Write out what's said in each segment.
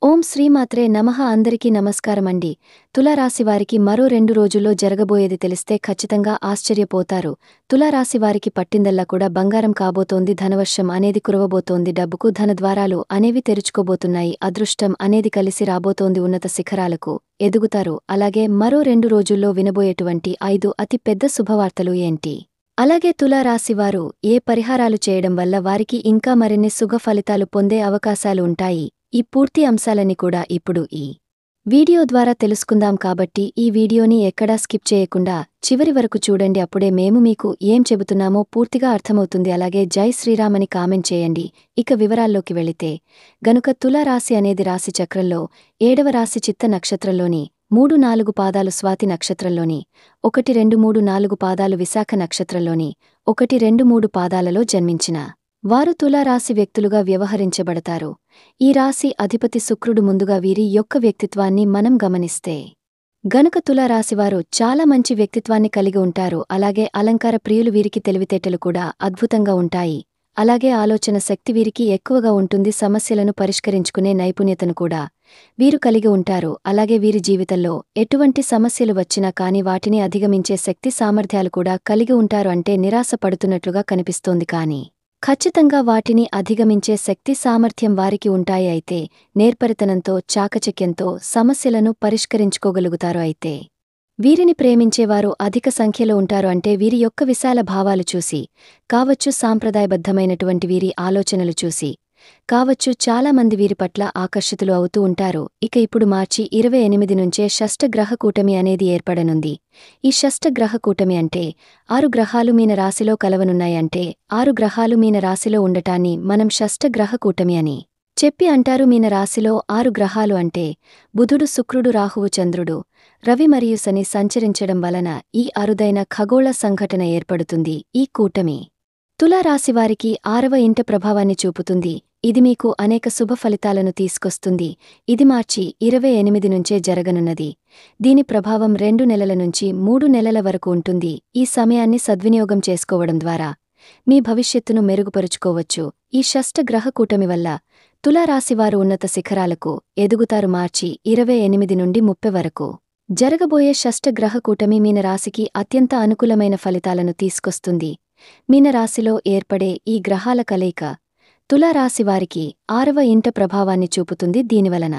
ఓం శ్రీమాత్రే నమః. అందరికీ నమస్కారమండి. తులారాశివారికి మరో 2 రోజుల్లో జరగబోయేది తెలిస్తే ఖచ్చితంగా ఆశ్చర్యపోతారు. తులారాశివారికి పట్టిందల్లా కూడా బంగారం కాబోతోంది. ధనవర్షం అనేది కురవబోతోంది. డబ్బుకు ధనద్వారాలు అనేవి తెరుచుకోబోతున్నాయి. అదృష్టం అనేది కలిసి రాబోతోంది. ఉన్నత శిఖరాలకు ఎదుగుతారు. అలాగే మరో 2 రోజుల్లో వినబోయేటువంటి 5 అతి పెద్ద శుభవార్తలు ఏంటి? అలాగే తులారాశివారు ఏ పరిహారాలు చేయడం వల్ల వారికి ఇంకా మరిన్ని శుభ ఫలితాలు పొందే అవకాశాలు ఉంటాయి? ఈ పూర్తి అంశాలని కూడా ఇప్పుడు ఈ వీడియో ద్వారా తెలుసుకుందాం. కాబట్టి ఈ వీడియోని ఎక్కడా స్కిప్ చేయకుండా చివరి వరకు చూడండి. అప్పుడే మేము మీకు ఏం చెబుతున్నామో పూర్తిగా అర్థమవుతుంది. అలాగే జై శ్రీరామ్ అని కామెంట్ చేయండి. ఇక వివరాల్లోకి వెళితే గనుక తులారాశి అనేది రాశి చక్రంలో 7వ రాశి చిత్త నక్షత్రంలోని 3-4 పాదాలు, స్వాతి నక్షత్రంలోని 1-2-3-4 పాదాలు, విశాఖ నక్షత్రంలోని 1-2-3 పాదాలలో జన్మించిన వారు తులారాశి వ్యక్తులుగా వ్యవహరించబడతారు. ఈ రాశి అధిపతి శుక్రుడు. ముందుగా వీరి యొక్క వ్యక్తిత్వాన్ని మనం గమనిస్తే గనుక తులారాశివారు చాలా మంచి వ్యక్తిత్వాన్ని కలిగి ఉంటారు. అలాగే అలంకార ప్రియులు. వీరికి తెలివితేటలు కూడా అద్భుతంగా ఉంటాయి. అలాగే ఆలోచన శక్తి వీరికి ఎక్కువగా ఉంటుంది. సమస్యలను పరిష్కరించుకునే నైపుణ్యతను కూడా వీరు కలిగి ఉంటారు. అలాగే వీరి జీవితంలో ఎటువంటి సమస్యలు వచ్చినా కానీ వాటిని అధిగమించే శక్తి సామర్థ్యాలు కూడా కలిగి ఉంటారు. అంటే నిరాశ పడుతున్నట్లుగా కనిపిస్తోంది, కానీ ఖచ్చితంగా వాటిని అధిగమించే శక్తి సామర్థ్యం వారికి ఉంటాయి. అయితే నేర్పరితనంతో, చాకచక్యంతో సమస్యలను పరిష్కరించుకోగలుగుతారు. అయితే వీరిని ప్రేమించేవారు అధిక సంఖ్యలో ఉంటారు. అంటే వీరి యొక్క విశాల భావాలు చూసి కావచ్చు, సాంప్రదాయబద్ధమైనటువంటి వీరి ఆలోచనలు చూసి కావచ్చు, చాలామంది వీరి పట్ల ఆకర్షితులు అవుతూ ఉంటారు. ఇక ఇప్పుడు మార్చి 28 నుంచే షష్ఠగ్రహ కూటమి అనేది ఏర్పడనుంది. ఈ షష్ఠగ్రహ కూటమి అంటే 6 గ్రహాలు మీన రాశిలో కలవనున్నాయి. అంటే 6 గ్రహాలు మీన రాశిలో ఉండటాన్ని మనం షష్ఠగ్రహ కూటమి అని చెప్పి అంటారు. మీన రాశిలో 6 గ్రహాలు అంటే బుధుడు, శుక్రుడు, రాహువు, చంద్రుడు, రవి మరియు శని సంచరించడం వలన ఈ అరుదైన ఖగోళ సంఘటన ఏర్పడుతుంది. ఈ కూటమి తులారాశివారికి 6వ ఇంట ప్రభావాన్ని చూపుతుంది. ఇది మీకు అనేక శుభ ఫలితాలను తీసుకొస్తుంది. ఇది మార్చి 28 నుంచే జరగనున్నది. దీని ప్రభావం 2 నెలల నుంచి 3 నెలల వరకు ఉంటుంది. ఈ సమయాన్ని సద్వినియోగం చేసుకోవడం ద్వారా మీ భవిష్యత్తును మెరుగుపరుచుకోవచ్చు. ఈ షష్ఠగ్రహ కూటమి వల్ల తులారాశివారు ఉన్నత శిఖరాలకు ఎదుగుతారు. మార్చి 28 నుండి 30 వరకు జరగబోయే షష్ఠగ్రహ కూటమి మీన రాశికి అత్యంత అనుకూలమైన ఫలితాలను తీసుకొస్తుంది. మీనరాశిలో ఏర్పడే ఈ గ్రహాల కలయిక తులారాశివారికి 6వ ఇంట ప్రభావాన్ని చూపుతుంది. దీనివలన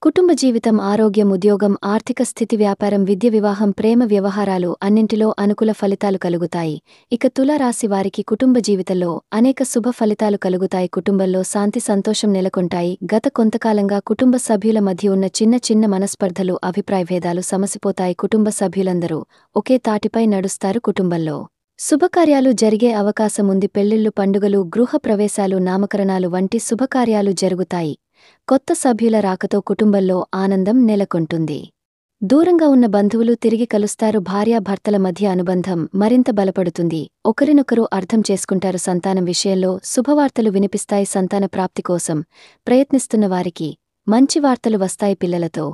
కుటుంబ జీవితం, ఆరోగ్యం, ఉద్యోగం, ఆర్థిక స్థితి, వ్యాపారం, విద్య, వివాహం, ప్రేమ వ్యవహారాలు అన్నింటిలో అనుకూల ఫలితాలు కలుగుతాయి. ఇక తులారాశివారికి కుటుంబ జీవితంలో అనేక శుభ ఫలితాలు కలుగుతాయి. కుటుంబంలో శాంతి, సంతోషం నెలకొంటాయి. గత కొంతకాలంగా కుటుంబ సభ్యుల మధ్య ఉన్న చిన్న చిన్న మనస్పర్ధలు, అభిప్రాయ భేదాలు సమసిపోతాయి. కుటుంబ సభ్యులందరూ ఒకే తాటిపై నడుస్తారు. కుటుంబంలో శుభకార్యాలు జరిగే అవకాశముంది. పెళ్లిళ్లు, పండుగలు, గృహ ప్రవేశాలు, నామకరణాలు వంటి శుభకార్యాలు జరుగుతాయి. కొత్త సభ్యుల రాకతో కుటుంబంలో ఆనందం నెలకొంటుంది. దూరంగా ఉన్న బంధువులు తిరిగి కలుస్తారు. భార్యాభర్తల మధ్య అనుబంధం మరింత బలపడుతుంది. ఒకరినొకరు అర్థం చేసుకుంటారు. సంతానం విషయంలో శుభవార్తలు వినిపిస్తాయి. సంతాన ప్రాప్తి కోసం ప్రయత్నిస్తున్న వారికి మంచి వార్తలు వస్తాయి. పిల్లలతో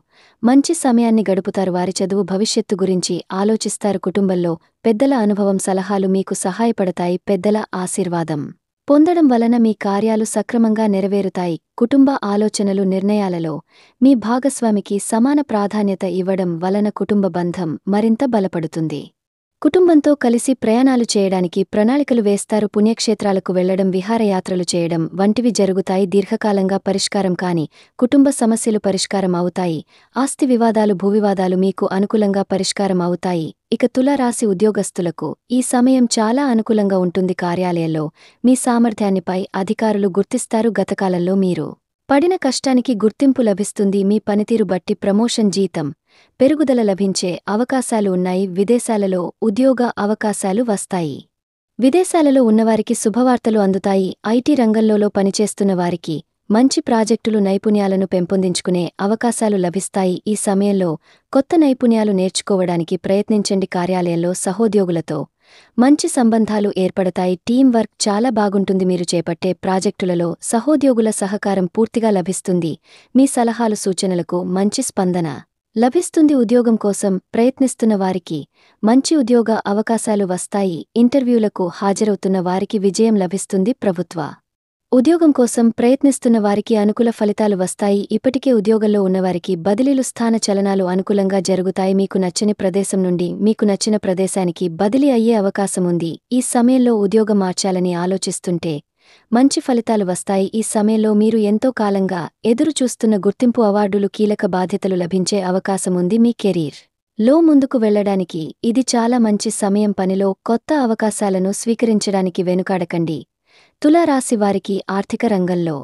మంచి సమయాన్ని గడుపుతారు. వారి చదువు, భవిష్యత్తు గురించి ఆలోచిస్తారు. కుటుంబంలో పెద్దల అనుభవం, సలహాలు మీకు సహాయపడతాయి. పెద్దల ఆశీర్వాదం పొందడం వలన మీ కార్యాలు సక్రమంగా నెరవేరుతాయి. కుటుంబ ఆలోచనలు, నిర్ణయాలలో మీ భాగస్వామికి సమాన ప్రాధాన్యత ఇవ్వడం వలన కుటుంబ బంధం మరింత బలపడుతుంది. కుటుంబంతో కలిసి ప్రయాణాలు చేయడానికి ప్రణాళికలు వేస్తారు. పుణ్యక్షేత్రాలకు వెళ్లడం, విహారయాత్రలు చేయడం వంటివి జరుగుతాయి. దీర్ఘకాలంగా పరిష్కారం కాని కుటుంబ సమస్యలు పరిష్కారం అవుతాయి. ఆస్తి వివాదాలు, భూవివాదాలు మీకు అనుకూలంగా పరిష్కారం అవుతాయి. ఇక తులారాశి ఉద్యోగస్తులకు ఈ సమయం చాలా అనుకూలంగా ఉంటుంది. కార్యాలయంలో మీ సామర్థ్యాన్నిపై అధికారులు గుర్తిస్తారు. గతకాలంలో మీరు పడిన కష్టానికి గుర్తింపు లభిస్తుంది. మీ పనితీరు బట్టి ప్రమోషన్, జీతం పెరుగుదల లభించే అవకాశాలు ఉన్నాయి. విదేశాలలో ఉద్యోగ అవకాశాలు వస్తాయి. విదేశాలలో ఉన్నవారికి శుభవార్తలు అందుతాయి. ఐటీ రంగంలో పనిచేస్తున్న వారికి మంచి ప్రాజెక్టులు, నైపుణ్యాలను పెంపొందించుకునే అవకాశాలు లభిస్తాయి. ఈ సమయంలో కొత్త నైపుణ్యాలు నేర్చుకోవడానికి ప్రయత్నించండి. కార్యాలయంలో సహోద్యోగులతో మంచి సంబంధాలు ఏర్పడతాయి. టీం వర్క్ చాలా బాగుంటుంది. మీరు చేపట్టే ప్రాజెక్టులలో సహోద్యోగుల సహకారం పూర్తిగా లభిస్తుంది. మీ సలహాలు, సూచనలకు మంచి స్పందన లభిస్తుంది. ఉద్యోగం కోసం ప్రయత్నిస్తున్న వారికి మంచి ఉద్యోగ అవకాశాలు వస్తాయి. ఇంటర్వ్యూలకు హాజరవుతున్న వారికి విజయం లభిస్తుంది. ప్రభుత్వ ఉద్యోగం కోసం ప్రయత్నిస్తున్న వారికి అనుకూల ఫలితాలు వస్తాయి. ఇప్పటికే ఉద్యోగంలో ఉన్నవారికి బదిలీలు స్థాన చలనాలు అనుకూలంగా జరుగుతాయి. మీకు నచ్చని ప్రదేశం నుండి మీకు నచ్చిన ప్రదేశానికి బదిలీ అయ్యే అవకాశముంది. ఈ సమయంలో ఉద్యోగం మార్చాలని ఆలోచిస్తుంటే మంచి ఫలితాలు వస్తాయి. ఈ సమయంలో మీరు ఎంతో కాలంగా ఎదురు చూస్తున్న గుర్తింపు అవార్డులు కీలక బాధ్యతలు లభించే అవకాశముంది. మీ కెరీర్ లో ముందుకు వెళ్లడానికి ఇది చాలా మంచి సమయం. పనిలో కొత్త అవకాశాలను స్వీకరించడానికి వెనుకాడకండి. తులారాశి వారికి ఆర్థిక రంగంలో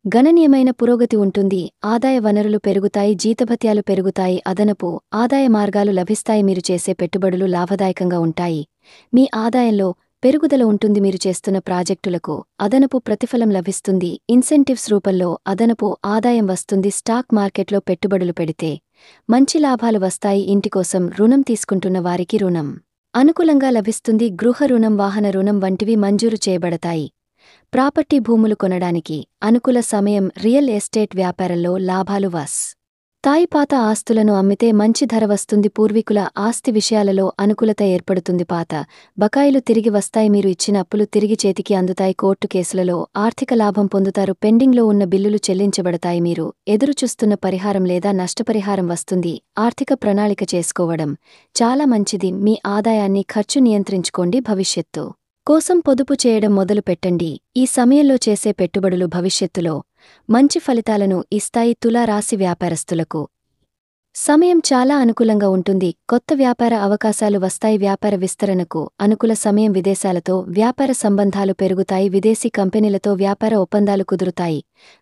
గణనీయమైన పురోగతి ఉంటుంది. ఆదాయ వనరులు పెరుగుతాయి, జీతభత్యాలు పెరుగుతాయి, అదనపు ఆదాయ మార్గాలు లభిస్తాయి. మీరు చేసే పెట్టుబడులు లాభదాయకంగా ఉంటాయి. మీ ఆదాయంలో పెరుగుదల ఉంటుంది. మీరు చేస్తున్న ప్రాజెక్టులకు అదనపు ప్రతిఫలం లభిస్తుంది. ఇన్సెంటివ్స్ రూపంలో అదనపు ఆదాయం వస్తుంది. స్టాక్ మార్కెట్లో పెట్టుబడులు పెడితే మంచి లాభాలు వస్తాయి. ఇంటి కోసం రుణం తీసుకుంటున్న వారికి రుణం అనుకూలంగా లభిస్తుంది. గృహ రుణం, వాహన రుణం వంటివి మంజూరు చేయబడతాయి. ప్రాపర్టీ భూములు కొనడానికి అనుకూల సమయం. రియల్ ఎస్టేట్ వ్యాపారంలో లాభాలు వస్తాయి. పాత ఆస్తులను అమ్మితే మంచి ధర వస్తుంది. పూర్వీకుల ఆస్తి విషయాలలో అనుకూలత ఏర్పడుతుంది. పాత బకాయిలు తిరిగి వస్తాయి. మీరు ఇచ్చిన అప్పులు తిరిగి చేతికి అందుతాయి. కోర్టు కేసులలో ఆర్థిక లాభం పొందుతారు. పెండింగ్లో ఉన్న బిల్లులు చెల్లించబడతాయి. మీరు ఎదురుచూస్తున్న పరిహారం లేదా నష్టపరిహారం వస్తుంది. ఆర్థిక ప్రణాళిక చేసుకోవడం చాలా మంచిది. మీ ఆదాయాన్ని ఖర్చు నియంత్రించుకోండి. భవిష్యత్తు కోసం పొదుపు చేయడం మొదలు పెట్టండి. ఈ సమయంలో చేసే పెట్టుబడులు భవిష్యత్తులో మంచి ఫలితాలను ఇస్తాయి. తులా రాశి వ్యాపారస్తులకు సమయం చాలా అనుకూలంగా ఉంటుంది. కొత్త వ్యాపార అవకాశాలు వస్తాయి. వ్యాపార విస్తరణకు అనుకూల సమయం. విదేశాలతో వ్యాపార సంబంధాలు పెరుగుతాయి. విదేశీ కంపెనీలతో వ్యాపార ఒప్పందాలు కుదురుతాయి.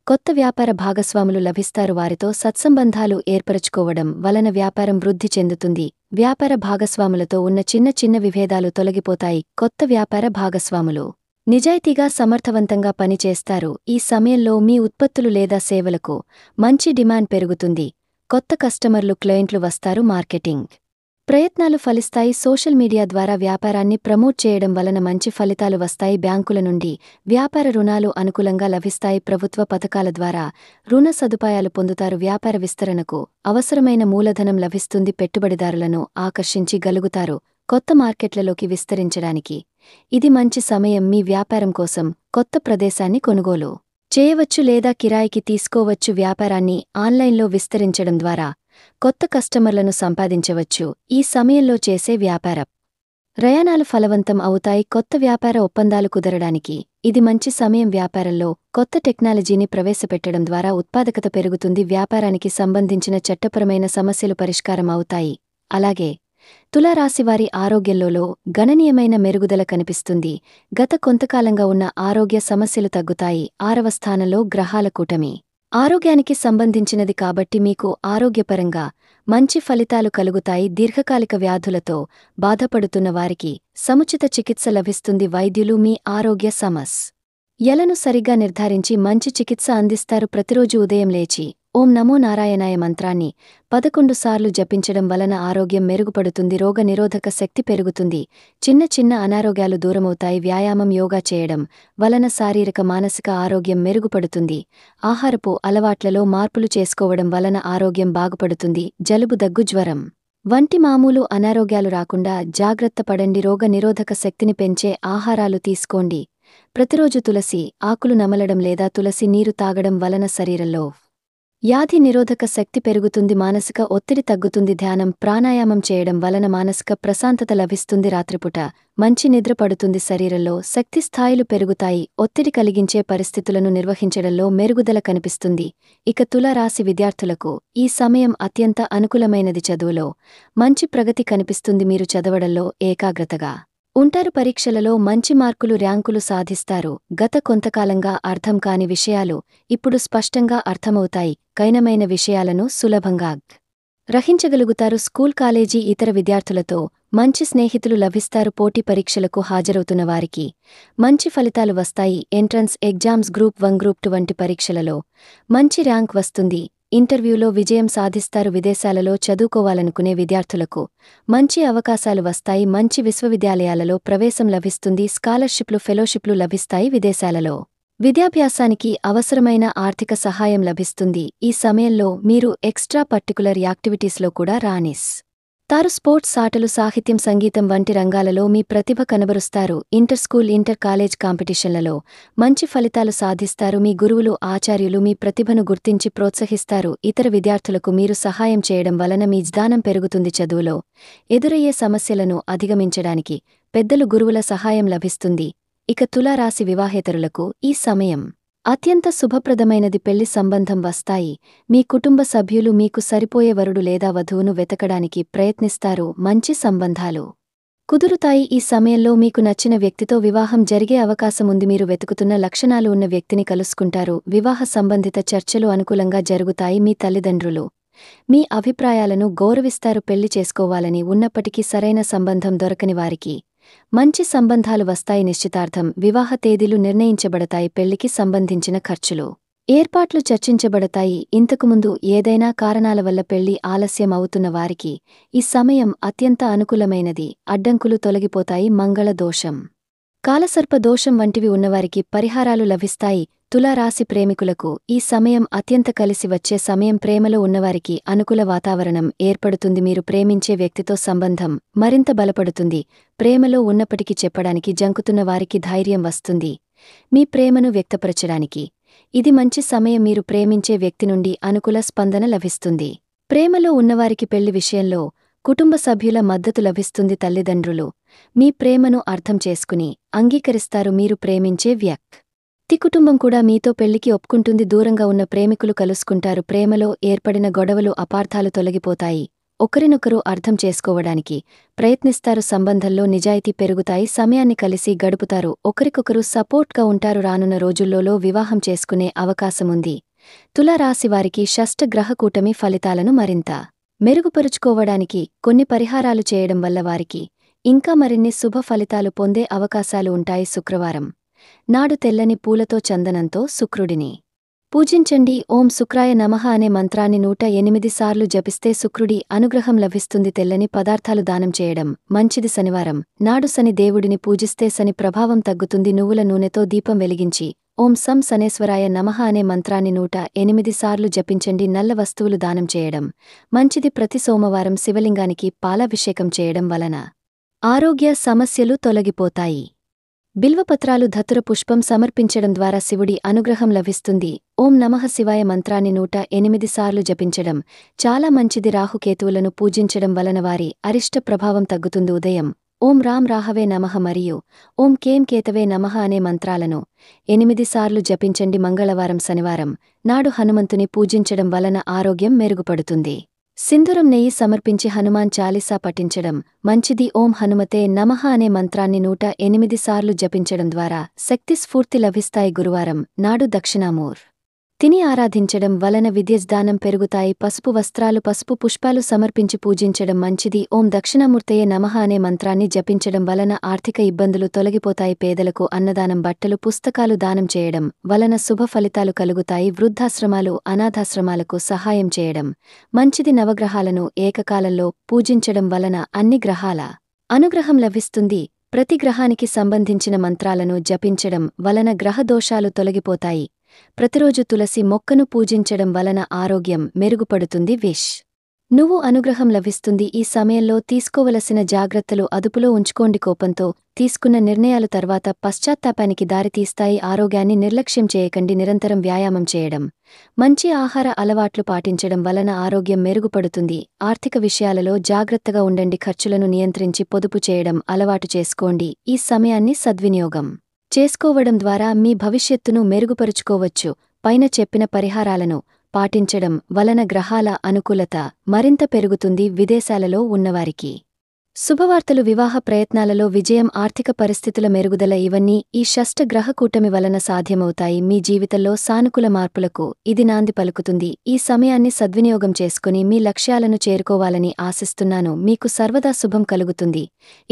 కొత్త వ్యాపార భాగస్వాములు లభిస్తారు. వారితో సత్సంబంధాలు ఏర్పరచుకోవడం వలన వ్యాపారం వృద్ధి చెందుతుంది. వ్యాపార భాగస్వాములతో ఉన్న చిన్న చిన్న విభేదాలు తొలగిపోతాయి. కొత్త వ్యాపార భాగస్వాములు నిజాయితీగా సమర్థవంతంగా పనిచేస్తారు. ఈ సమయంలో మీ ఉత్పత్తులు లేదా సేవలకు మంచి డిమాండ్ పెరుగుతుంది. కొత్త కస్టమర్లు, క్లయింట్లు వస్తారు. మార్కెటింగ్ ప్రయత్నాలు ఫలిస్తాయి. సోషల్ మీడియా ద్వారా వ్యాపారాన్ని ప్రమోట్ చేయడం వలన మంచి ఫలితాలు వస్తాయి. బ్యాంకుల నుండి వ్యాపార రుణాలు అనుకూలంగా లభిస్తాయి. ప్రభుత్వ పథకాల ద్వారా రుణ సదుపాయాలు పొందుతారు. వ్యాపార విస్తరణకు అవసరమైన మూలధనం లభిస్తుంది. పెట్టుబడిదారులను ఆకర్షించగలుగుతారు. కొత్త మార్కెట్లలోకి విస్తరించడానికి ఇది మంచి సమయం. మీ వ్యాపారం కోసం కొత్త ప్రదేశాన్ని కొనుగోలు చేయవచ్చు లేదా కిరాయికి తీసుకోవచ్చు. వ్యాపారాన్ని ఆన్లైన్లో విస్తరించడం ద్వారా కొత్త కస్టమర్లను సంపాదించవచ్చు. ఈ సమయంలో చేసే వ్యాపార ప్రయాణాలు ఫలవంతం అవుతాయి. కొత్త వ్యాపార ఒప్పందాలు కుదరడానికి ఇది మంచి సమయం. వ్యాపారంలో కొత్త టెక్నాలజీని ప్రవేశపెట్టడం ద్వారా ఉత్పాదకత పెరుగుతుంది. వ్యాపారానికి సంబంధించిన చట్టపరమైన సమస్యలు పరిష్కారం అవుతాయి. అలాగే తులారాశివారి ఆరోగ్యంలో గణనీయమైన మెరుగుదల కనిపిస్తుంది. గత కొంతకాలంగా ఉన్న ఆరోగ్య సమస్యలు తగ్గుతాయి. 6వ స్థానంలో గ్రహాల కూటమి ఆరోగ్యానికి సంబంధించినది కాబట్టి మీకు ఆరోగ్యపరంగా మంచి ఫలితాలు కలుగుతాయి. దీర్ఘకాలిక వ్యాధులతో బాధపడుతున్న వారికి సముచిత చికిత్స లభిస్తుంది. వైద్యులు మీ ఆరోగ్య సమస్యలను సరిగ్గా నిర్ధారించి మంచి చికిత్స అందిస్తారు. ప్రతిరోజు ఉదయం లేచి ఓం నమో నారాయణాయ మంత్రాన్ని 11 సార్లు జపించడం వలన ఆరోగ్యం మెరుగుపడుతుంది. రోగ నిరోధక శక్తి పెరుగుతుంది. చిన్న చిన్న అనారోగ్యాలు దూరమవుతాయి. వ్యాయామం, యోగా చేయడం వలన శారీరక మానసిక ఆరోగ్యం మెరుగుపడుతుంది. ఆహారపు అలవాట్లలో మార్పులు చేసుకోవడం వలన ఆరోగ్యం బాగుపడుతుంది. జలుబు, దగ్గు, జ్వరం వంటి మామూలు అనారోగ్యాలు రాకుండా జాగ్రత్త పడండి. రోగ నిరోధక శక్తిని పెంచే ఆహారాలు తీసుకోండి. ప్రతిరోజు తులసి ఆకులు నమలడం లేదా తులసి నీరు తాగడం వలన శరీరంలో వ్యాధి నిరోధక శక్తి పెరుగుతుంది. మానసిక ఒత్తిడి తగ్గుతుంది. ధ్యానం, ప్రాణాయామం చేయడం వలన మానసిక ప్రశాంతత లభిస్తుంది. రాత్రిపూట మంచి నిద్ర పడుతుంది. శరీరంలో శక్తి స్థాయిలు పెరుగుతాయి. ఒత్తిడి కలిగించే పరిస్థితులను నిర్వహించడంలో మెరుగుదల కనిపిస్తుంది. ఇక తులారాశి విద్యార్థులకు ఈ సమయం అత్యంత అనుకూలమైనది. చదువులో మంచి ప్రగతి కనిపిస్తుంది. మీరు చదవడంలో ఏకాగ్రతగా ఉంటారు. పరీక్షలలో మంచి మార్కులు, ర్యాంకులు సాధిస్తారు. గత కొంతకాలంగా అర్థం కాని విషయాలు ఇప్పుడు స్పష్టంగా అర్థమవుతాయి. కఠినమైన విషయాలను సులభంగా గ్రహించగలుగుతారు. స్కూల్, కాలేజీ, ఇతర విద్యార్థులతో మంచి స్నేహితులు లభిస్తారు. పోటీ పరీక్షలకు హాజరవుతున్న వారికి మంచి ఫలితాలు వస్తాయి. ఎంట్రన్స్ ఎగ్జామ్స్, గ్రూప్ 1, గ్రూప్ 2 వంటి పరీక్షలలో మంచి ర్యాంక్ వస్తుంది. ఇంటర్వ్యూలో విజయం సాధిస్తారు. విదేశాలలో చదువుకోవాలనుకునే విద్యార్థులకు మంచి అవకాశాలు వస్తాయి. మంచి విశ్వవిద్యాలయాలలో ప్రవేశం లభిస్తుంది. స్కాలర్షిప్లు, ఫెలోషిప్లు లభిస్తాయి. విదేశాలలో విద్యాభ్యాసానికి అవసరమైన ఆర్థిక సహాయం లభిస్తుంది. ఈ సమయంలో మీరు ఎక్స్ట్రా పర్టికులర్ యాక్టివిటీస్లో కూడా రాణిస్తారు. తారు స్పోర్ట్స్ ఆటలు సాహిత్యం సంగీతం వంటి రంగాలలో మీ ప్రతిభ కనబరుస్తారు. ఇంటర్ స్కూల్ ఇంటర్ కాలేజ్ కాంపిటీషన్లలో మంచి ఫలితాలు సాధిస్తారు. మీ గురువులు ఆచార్యులు మీ ప్రతిభను గుర్తించి ప్రోత్సహిస్తారు. ఇతర విద్యార్థులకు మీరు సహాయం చేయడం వలన మీ జ్ఞానం పెరుగుతుంది. చదువులో ఎదురయ్యే సమస్యలను అధిగమించడానికి పెద్దలు గురువుల సహాయం లభిస్తుంది. ఇక తులారాశి వివాహేతరులకు ఈ సమయం అత్యంత శుభప్రదమైనది. పెళ్లి సంబంధం వస్తాయి. మీ కుటుంబ సభ్యులు మీకు సరిపోయే వరుడు లేదా వధువును వెతకడానికి ప్రయత్నిస్తారు. మంచి సంబంధాలు కుదురుతాయి. ఈ సమయంలో మీకు నచ్చిన వ్యక్తితో వివాహం జరిగే అవకాశముంది. మీరు వెతుకుతున్న లక్షణాలు ఉన్న వ్యక్తిని కలుసుకుంటారు. వివాహ సంబంధిత చర్చలు అనుకూలంగా జరుగుతాయి. మీ తల్లిదండ్రులు మీ అభిప్రాయాలను గౌరవిస్తారు. పెళ్లి చేసుకోవాలని ఉన్నప్పటికీ సరైన సంబంధం దొరకని వారికి మంచి సంబంధాలు వస్తాయి. నిశ్చితార్థం వివాహ తేదీలు నిర్ణయించబడతాయి. పెళ్లికి సంబంధించిన ఖర్చులు ఏర్పాట్లు చర్చించబడతాయి. ఇంతకుముందు ఏదైనా కారణాల వల్ల పెళ్లి ఆలస్యం అవుతున్న వారికి ఈ సమయం అత్యంత అనుకూలమైనది. అడ్డంకులు తొలగిపోతాయి. మంగళ దోషం కాలసర్ప దోషం వంటివి ఉన్నవారికి పరిహారాలు లభిస్తాయి. తులారాశి ప్రేమికులకు ఈ సమయం అత్యంత కలిసి వచ్చే సమయం. ప్రేమలో ఉన్నవారికి అనుకూల వాతావరణం ఏర్పడుతుంది. మీరు ప్రేమించే వ్యక్తితో సంబంధం మరింత బలపడుతుంది. ప్రేమలో ఉన్నప్పటికీ చెప్పడానికి జంకుతున్న వారికి ధైర్యం వస్తుంది. మీ ప్రేమను వ్యక్తపరచడానికి ఇది మంచి సమయం. మీరు ప్రేమించే వ్యక్తి నుండి అనుకూల స్పందన లభిస్తుంది. ప్రేమలో ఉన్నవారికి పెళ్లి విషయంలో కుటుంబ సభ్యుల మద్దతు లభిస్తుంది. తల్లిదండ్రులు మీ ప్రేమను అర్థం చేసుకుని అంగీకరిస్తారు. మీరు ప్రేమించే వ్యక్తి కుటుంబం కూడా మీతో పెళ్లికి ఒప్పుకుంటుంది. దూరంగా ఉన్న ప్రేమికులు కలుసుకుంటారు. ప్రేమలో ఏర్పడిన గొడవలు అపార్థాలు తొలగిపోతాయి. ఒకరినొకరు అర్థం చేసుకోవడానికి ప్రయత్నిస్తారు. సంబంధంలో నిజాయితీ పెరుగుతాయి. సమయాన్ని కలిసి గడుపుతారు. ఒకరికొకరు సపోర్ట్గా ఉంటారు. రానున్న రోజుల్లో వివాహం చేసుకునే అవకాశముంది. తులారాశివారికి షష్ఠగ్రహ కూటమి ఫలితాలను మరింత మెరుగుపరుచుకోవడానికి కొన్ని పరిహారాలు చేయడం వల్ల వారికి ఇంకా మరిన్ని శుభ ఫలితాలు పొందే అవకాశాలు ఉంటాయి. శుక్రవారం నాడు తెల్లని పూలతో చందనంతో శుక్రుడిని పూజించండి. ఓం శుక్రాయ నమః అనే మంత్రాన్ని 108 సార్లు జపిస్తే శుక్రుడి అనుగ్రహం లభిస్తుంది. తెల్లని పదార్థాలు దానం చేయడం మంచిది. శనివారం నాడు శని దేవుడిని పూజిస్తే శని ప్రభావం తగ్గుతుంది. నువ్వుల నూనెతో దీపం వెలిగించి ఓం సం శనేశ్వరాయ నమః అనే మంత్రాన్ని 108 సార్లు జపించండి. నల్ల వస్తువులు దానం చేయడం మంచిది. ప్రతి సోమవారం శివలింగానికి పాలాభిషేకం చేయడం వలన ఆరోగ్య సమస్యలు తొలగిపోతాయి. బిల్వపత్రాలు ధతుర పుష్పం సమర్పించడం ద్వారా శివుడి అనుగ్రహం లభిస్తుంది. ఓం నమః శివాయ మంత్రాన్ని 108 సార్లు జపించడం చాలా మంచిది. రాహుకేతువులను పూజించడం వలన వారి అరిష్ట ప్రభావం తగ్గుతుంది. ఉదయం ఓం రాం రాహవే నమః మరియు ఓం కేం కేతవే నమః అనే మంత్రాలను 8 సార్లు జపించండి. మంగళవారం శనివారం నాడు హనుమంతుని పూజించడం వలన ఆరోగ్యం మెరుగుపడుతుంది. సింధూరం నెయ్యి సమర్పించి హనుమాన్ చాలీసా పఠించడం మంచిది. ఓం హనుమతే నమః అనే మంత్రాన్ని 108 సార్లు జపించడం ద్వారా శక్తి స్ఫూర్తి లభిస్తాయి. గురువారం నాడు దక్షిణామూర్ తిని ఆరాధించడం వలన విద్యజ్ఞానం పెరుగుతాయి. పసుపు వస్త్రాలు పసుపు పుష్పాలు సమర్పించి పూజించడం మంచిది. ఓం దక్షిణామూర్తయే నమః అనే మంత్రాన్ని జపించడం వలన ఆర్థిక ఇబ్బందులు తొలగిపోతాయి. పేదలకు అన్నదానం బట్టలు పుస్తకాలు దానం చేయడం వలన శుభ ఫలితాలు కలుగుతాయి. వృద్ధాశ్రమాలు అనాథాశ్రమాలకు సహాయం చేయడం మంచిది. నవగ్రహాలను ఏకకాలంలో పూజించడం వలన అన్ని గ్రహాల అనుగ్రహం లభిస్తుంది. ప్రతి గ్రహానికి సంబంధించిన మంత్రాలను జపించడం వలన గ్రహదోషాలు తొలగిపోతాయి. ప్రతిరోజు తులసి మొక్కను పూజించడం వలన ఆరోగ్యం మెరుగుపడుతుంది. నువ్వు అనుగ్రహం లభిస్తుంది. ఈ సమయంలో తీసుకోవలసిన జాగ్రత్తలు అదుపులో ఉంచుకోండి. కోపంతో తీసుకున్న నిర్ణయాలు తర్వాత పశ్చాత్తాపానికి దారితీస్తాయి. ఆరోగ్యాన్ని నిర్లక్ష్యం చేయకండి. నిరంతరం వ్యాయామం చేయడం మంచి ఆహార అలవాట్లు పాటించడం వలన ఆరోగ్యం మెరుగుపడుతుంది. ఆర్థిక విషయాలలో జాగ్రత్తగా ఉండండి. ఖర్చులను నియంత్రించి పొదుపు చేయడం అలవాటు చేసుకోండి. ఈ సమయాన్ని సద్వినియోగం చేసుకోవడం ద్వారా మీ భవిష్యత్తును మెరుగుపరుచుకోవచ్చు. పైన చెప్పిన పరిహారాలను పాటించడం వలన గ్రహాల అనుకూలత మరింత పెరుగుతుంది. విదేశాలలో ఉన్నవారికి శుభవార్తలు వివాహ ప్రయత్నాలలో విజయం ఆర్థిక పరిస్థితుల మెరుగుదల ఇవన్నీ ఈ షష్ఠగ్రహ కూటమి వలన సాధ్యమవుతాయి. మీ జీవితంలో సానుకూల మార్పులకు ఇది నాంది పలుకుతుంది. ఈ సమయాన్ని సద్వినియోగం చేసుకుని మీ లక్ష్యాలను చేరుకోవాలని ఆశిస్తున్నాను. మీకు సర్వదా శుభం కలుగుతుంది.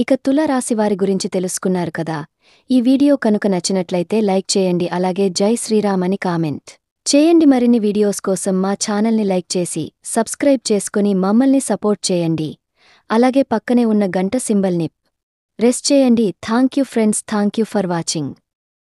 ఇక తులారాశివారి గురించి తెలుసుకున్నారు కదా. ఈ వీడియో కనుక నచ్చినట్లయితే లైక్ చేయండి. అలాగే జై శ్రీరామ్ అని కామెంట్ చేయండి. మరిన్ని వీడియోస్ కోసం మా ఛానల్ని లైక్ చేసి సబ్స్క్రైబ్ చేసుకుని మమ్మల్ని సపోర్ట్ చేయండి. అలాగే పక్కనే ఉన్న గంట సింబల్ని ప్రెస్ చేయండి. Thank you friends. Thank you for watching.